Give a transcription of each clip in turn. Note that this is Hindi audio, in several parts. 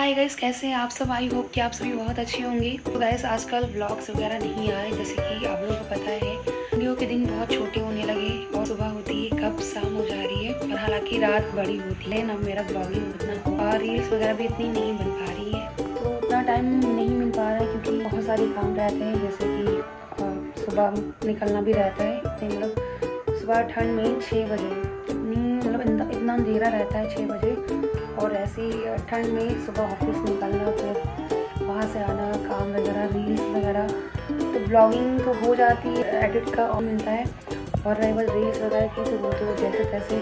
हाय गाइस, कैसे हैं आप सब। आई होप कि आप सभी बहुत अच्छे होंगे। तो गाइस आजकल व्लॉग्स वगैरह नहीं आ रहे, जैसे कि आप लोगों को पता है वीडियो के दिन बहुत छोटे होने लगे और सुबह होती है कब शाम हो जा रही है और हालांकि रात बड़ी होती है ना। मेरा ब्लॉगिंग उतना और रील्स वगैरह भी इतनी नहीं बन पा रही है, तो उतना टाइम नहीं मिल पा रहा है क्योंकि बहुत सारे काम रहते हैं। जैसे कि सुबह निकलना भी रहता है, मतलब सुबह ठंड में 6 बजे मतलब इतना अंधेरा रहता है 6 बजे, और ऐसे ही ठंड में सुबह ऑफिस निकलना, फिर वहाँ से आना, काम वगैरह, रील्स वगैरह। तो ब्लॉगिंग तो हो जाती है, एडिट का और मिलता है। और रही बात रील्स वगैरह की, तो वो तो जैसे तैसे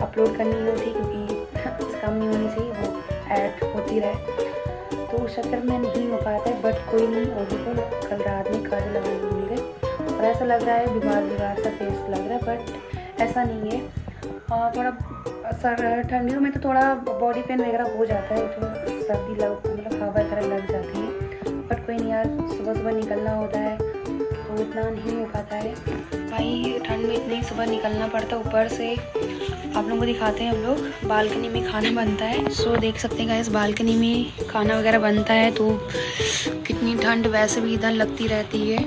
अपलोड करनी होती, क्योंकि कम नहीं होनी चाहिए, वो ऐड होती रहे। तो उस चक्कर में नहीं हो पाता है, बट कोई नहीं। और देखो कल रात में काजल लगाने मिल गए और ऐसा लग रहा है बीमार सा फेस लग रहा है, बट ऐसा नहीं है। थोड़ा ठंडियों में तो थोड़ा बॉडी पेन वगैरह हो जाता है, तो सर्दी मतलब हवा वगैरह लग जाती है। बट कोई नहीं यार, सुबह सुबह निकलना होता है तो इतना नहीं हो पाता है भाई। ठंड में इतनी सुबह निकलना पड़ता है। ऊपर से आप लोगों को दिखाते हैं, हम लोग बालकनी में खाना बनता है। सो देख सकते हैं गाइस, बालकनी में खाना वगैरह बनता है। तो कितनी ठंड वैसे भी इधर लगती रहती है,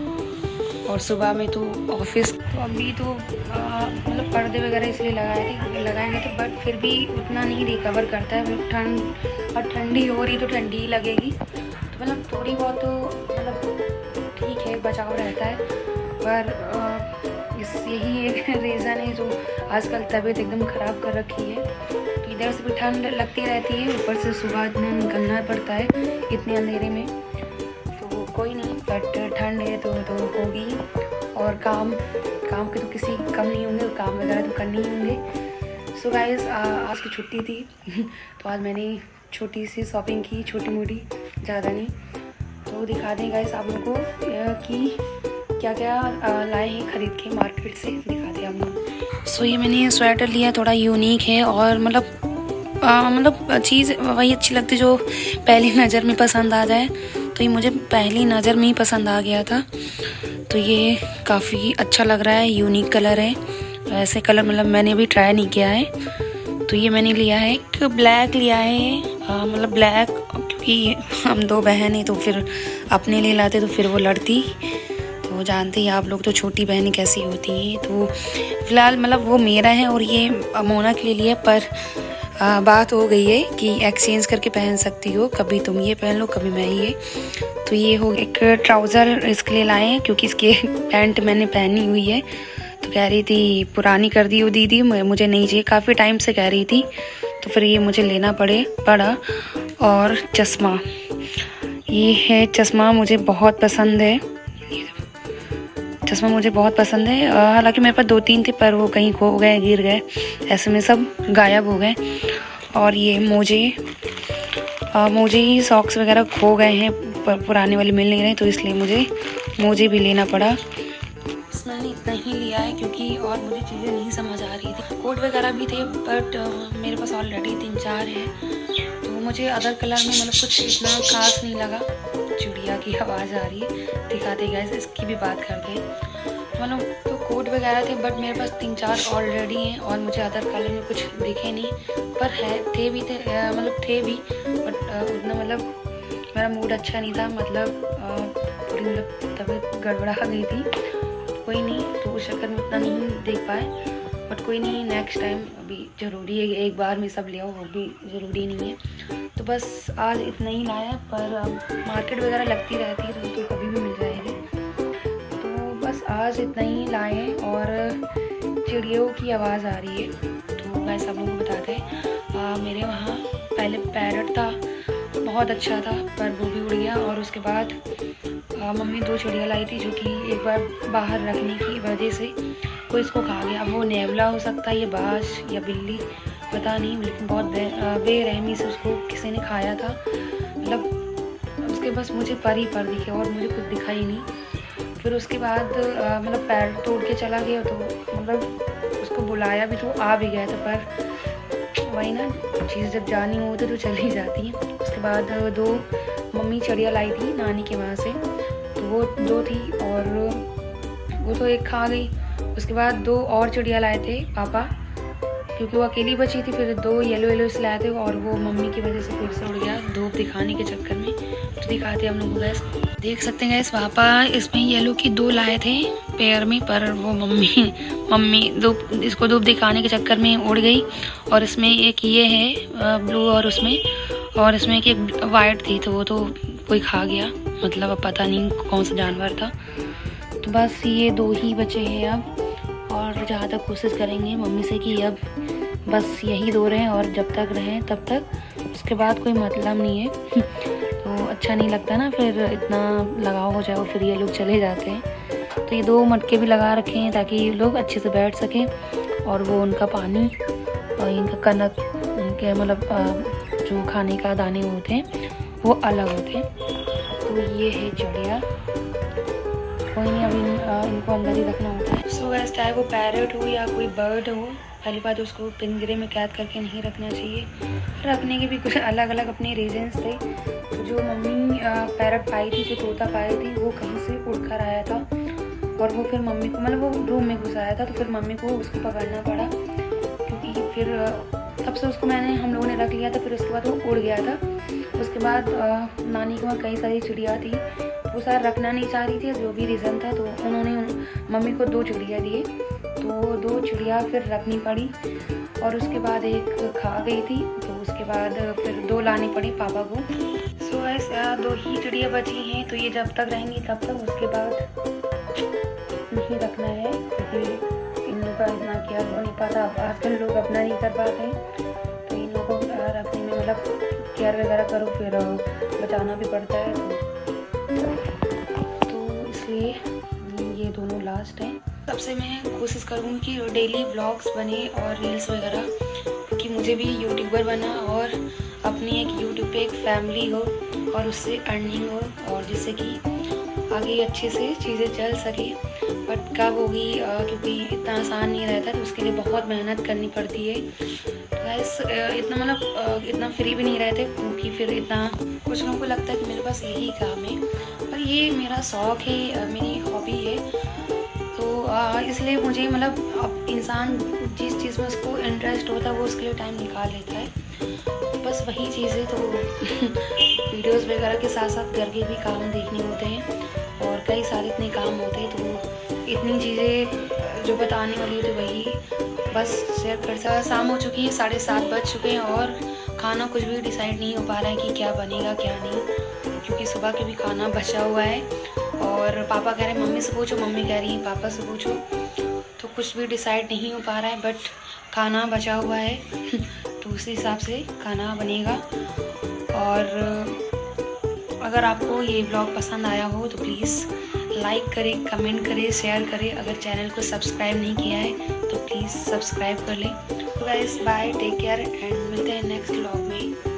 और सुबह में तो ऑफिस। तो अभी तो मतलब पर्दे वगैरह इसलिए लगाएंगे तो, बट फिर भी उतना नहीं रिकवर करता है। ठंड और ठंडी हो रही तो ठंडी ही लगेगी, तो मतलब थोड़ी बहुत तो मतलब ठीक है, बचाव रहता है। पर यही एक रीज़न है जो आजकल तबीयत एकदम ख़राब कर रखी है। तो इधर से भी ठंड लगती रहती है, ऊपर से सुबह इतना निकलना पड़ता है इतने अंधेरे में। कोई नहीं, बट ठंड है तो होगी। और काम के तो किसी कम नहीं होंगे, काम वगैरह तो करने ही होंगे। सो गाइस आज की छुट्टी थी तो आज मैंने छोटी सी शॉपिंग की, छोटी मोटी, ज़्यादा नहीं। तो दिखा दें गाइस आप लोगों को कि क्या क्या लाए हैं खरीद के मार्केट से, दिखा दें आप लोग। सो ये मैंने स्वेटर लिया, थोड़ा यूनिक है और मतलब चीज़ वही अच्छी लगती जो पहली नज़र में पसंद आ जाए। तो ये मुझे पहली नज़र में ही पसंद आ गया था। तो ये काफ़ी अच्छा लग रहा है, यूनिक कलर है। ऐसे कलर मतलब मैंने अभी ट्राई नहीं किया है। तो ये मैंने लिया है, एक ब्लैक लिया है, मतलब ब्लैक, क्योंकि हम 2 बहन हैं तो फिर अपने लिए लाते तो फिर वो लड़ती। तो जानते ही आप लोग तो छोटी बहनें कैसी होती हैं। तो फिलहाल मतलब वो मेरा है और ये मोना के लिए लिया, पर बात हो गई है कि एक्सचेंज करके पहन सकती हो, कभी तुम ये पहन लो कभी मैं ये। तो ये हो एक ट्राउज़र इसके लिए लाए हैं, क्योंकि इसके पैंट मैंने पहनी हुई है। तो कह रही थी पुरानी कर दी हो दीदी, मुझे नहीं चाहिए, काफ़ी टाइम से कह रही थी। तो फिर ये मुझे लेना पड़ा। और चश्मा, ये है चश्मा, मुझे बहुत पसंद है। चश्मा मुझे बहुत पसंद है। हालांकि मेरे पास 2-3 थे, पर वो कहीं खो गए, गिर गए, ऐसे में सब गायब हो गए। और ये मोजे ही सॉक्स वगैरह खो गए हैं, पुराने वाले मिल नहीं रहे, तो इसलिए मुझे मोजे भी लेना पड़ा। मैंने इतना ही लिया है क्योंकि और मुझे चीज़ें नहीं समझ आ रही थी। कोट वगैरह भी थे, बट मेरे पास ऑलरेडी 3-4 हैं। तो मुझे अदर कलर में मतलब कुछ इतना खास नहीं लगा। चिड़िया की आवाज़ आ रही है, दिखाते गाइस, इसकी भी बात करते हैं। मतलब तो कोट वगैरह थे, बट मेरे पास 3-4 ऑलरेडी हैं और मुझे अदर कलर में कुछ दिखे नहीं। पर थे भी, बट उतना मतलब मेरा मूड अच्छा नहीं था, मतलब पूरी मतलब तबीयत गड़बड़ा गई थी। कोई नहीं, तो उस चक्कर में उतना नहीं देख पाए, बट कोई नहीं, नेक्स्ट टाइम अभी ज़रूरी है, एक बार में सब ले आओ वो भी ज़रूरी नहीं है। तो बस आज इतना ही लाया, पर मार्केट वगैरह लगती रहती है तो कभी भी मिल जाएगी। तो बस आज इतना ही लाए हैं। और चिड़ियों की आवाज़ आ रही है, तो मैं सब लोगों को बताते हैं। मेरे वहाँ पहले पैरट था, बहुत अच्छा था, पर वो भी उड़ गया। और उसके बाद मम्मी 2 चिड़िया लाई थी, जो कि एक बार बाहर रखने की वजह से कोई इसको खा गया। अब वो नेवला हो सकता है, ये बाज या बिल्ली, पता नहीं, लेकिन बहुत बेरहमी से उसको किसी ने खाया था। मतलब उसके बस मुझे पर दिखे और मुझे कुछ दिखा ही नहीं। फिर उसके बाद मतलब पैर तोड़ के चला गया, तो मतलब उसको बुलाया भी तो आ भी गया था, पर वही ना, चीज़ जब जानी होती तो चली जाती है। उसके बाद 2 मम्मी चिड़िया लाई थी नानी के वहाँ से, तो वो 2 थी और वो तो एक खा गई। उसके बाद 2 और चिड़िया लाए थे पापा, क्योंकि वो अकेली बची थी। फिर 2 येलो येलो से लाए थे और वो मम्मी की वजह से फिर से उड़ गया धूप दिखाने के चक्कर में। तो दिखाते हम लोग को गैस, देख सकते हैं गैस पापा इसमें येलो की 2 लाए थे पेयर में, पर वो मम्मी धूप इसको धूप दिखाने के चक्कर में उड़ गई। और इसमें एक ये है ब्लू और इसमें एक वाइट थी, तो वो तो कोई खा गया, मतलब अब पता नहीं कौन सा जानवर था। तो बस ये 2 ही बचे हैं अब, और जहाँ तक कोशिश करेंगे मम्मी से कि अब बस यही 2 रहें और जब तक रहें तब तक, उसके बाद कोई मतलब नहीं है। तो अच्छा नहीं लगता ना, फिर इतना लगाव हो जाए और फिर ये लोग चले जाते हैं। तो ये 2 मटके भी लगा रखे हैं ताकि ये लोग अच्छे से बैठ सकें, और वो उनका पानी और इनका कनक, उनके मतलब जो खाने का दाने होते हैं वो अलग होते हैं। तो ये है चिड़िया, कोई नहीं, अभी इनको अंदर ही रखना होता है। सो गैस, चाहे वो पैरट हो या कोई बर्ड हो, पहली बात उसको पिंजरे में कैद करके नहीं रखना चाहिए। रखने के भी कुछ अलग अलग अपने रीजंस थे। तो जो मम्मी पैरट पाई थी, जो तोता पाई थी, वो कहीं से उड़कर आया था और वो फिर मम्मी को, मतलब वो रूम में घुस आया था, तो फिर मम्मी को उसको पकड़ना पड़ा, क्योंकि फिर तब से उसको हम लोगों ने रख लिया था। फिर उसके बाद वो उड़ गया था। उसके बाद नानी के वहाँ कई सारी चिड़िया थी, वो सारा रखना नहीं चाह रही थी, जो भी रीज़न था। तो उन्होंने मम्मी को 2 चिड़िया दिए, तो 2 चिड़िया फिर रखनी पड़ी, और उसके बाद एक खा गई थी, तो उसके बाद फिर 2 लानी पड़ी पापा को। सो ऐसे 2 ही चिड़िया बची हैं, तो ये जब तक रहेंगी तब तक, उसके बाद नहीं रखना है, क्योंकि इन लोगों का इतना केयर हो नहीं पाता। आजकल लोग अपना नहीं कर पाते हैं, तो इन लोगों को रखने में मतलब केयर वगैरह करो, फिर बचाना भी पड़ता है। तो इसलिए ये दोनों लास्ट हैं। सबसे मैं कोशिश करूँगी कि डेली ब्लॉग्स बने और रील्स वगैरह, क्योंकि मुझे भी यूट्यूबर बना और अपनी एक यूट्यूब पे एक फैमिली हो और उससे अर्निंग हो, और जिससे कि आगे अच्छे से चीज़ें चल सके। बट कब होगी, क्योंकि इतना आसान नहीं रहता, तो उसके लिए बहुत मेहनत करनी पड़ती है। गैस इतना मतलब इतना फ्री भी नहीं रहते, क्योंकि फिर इतना कुछ लोगों को लगता है कि मेरे पास यही काम है, पर ये मेरा शौक़ है, मेरी हॉबी है। तो इसलिए मुझे मतलब अब इंसान जिस चीज़ में उसको इंटरेस्ट होता है वो उसके लिए टाइम निकाल लेता है। बस वही चीज़ें, तो वीडियोस वगैरह के साथ साथ घर के भी काम देखने होते हैं, और कई सारे इतने काम होते हैं, तो इतनी चीज़ें जो बताने वाली होती वही बस शेयर कर। शाम हो चुकी है, 7:30 बज चुके हैं, और खाना कुछ भी डिसाइड नहीं हो पा रहा है कि क्या बनेगा क्या नहीं, क्योंकि सुबह के भी खाना बचा हुआ है। और पापा कह रहे हैं मम्मी से पूछो, मम्मी कह रही है पापा से पूछो, तो कुछ भी डिसाइड नहीं हो पा रहा है, बट खाना बचा हुआ है। तो उसी हिसाब से खाना बनेगा। और अगर आपको ये ब्लॉग पसंद आया हो तो प्लीज़ लाइक करें, कमेंट करें, शेयर करें। अगर चैनल को सब्सक्राइब नहीं किया है तो प्लीज़ सब्सक्राइब कर लें। तो guys bye, take care, and मिलते हैं नेक्स्ट ब्लॉग में।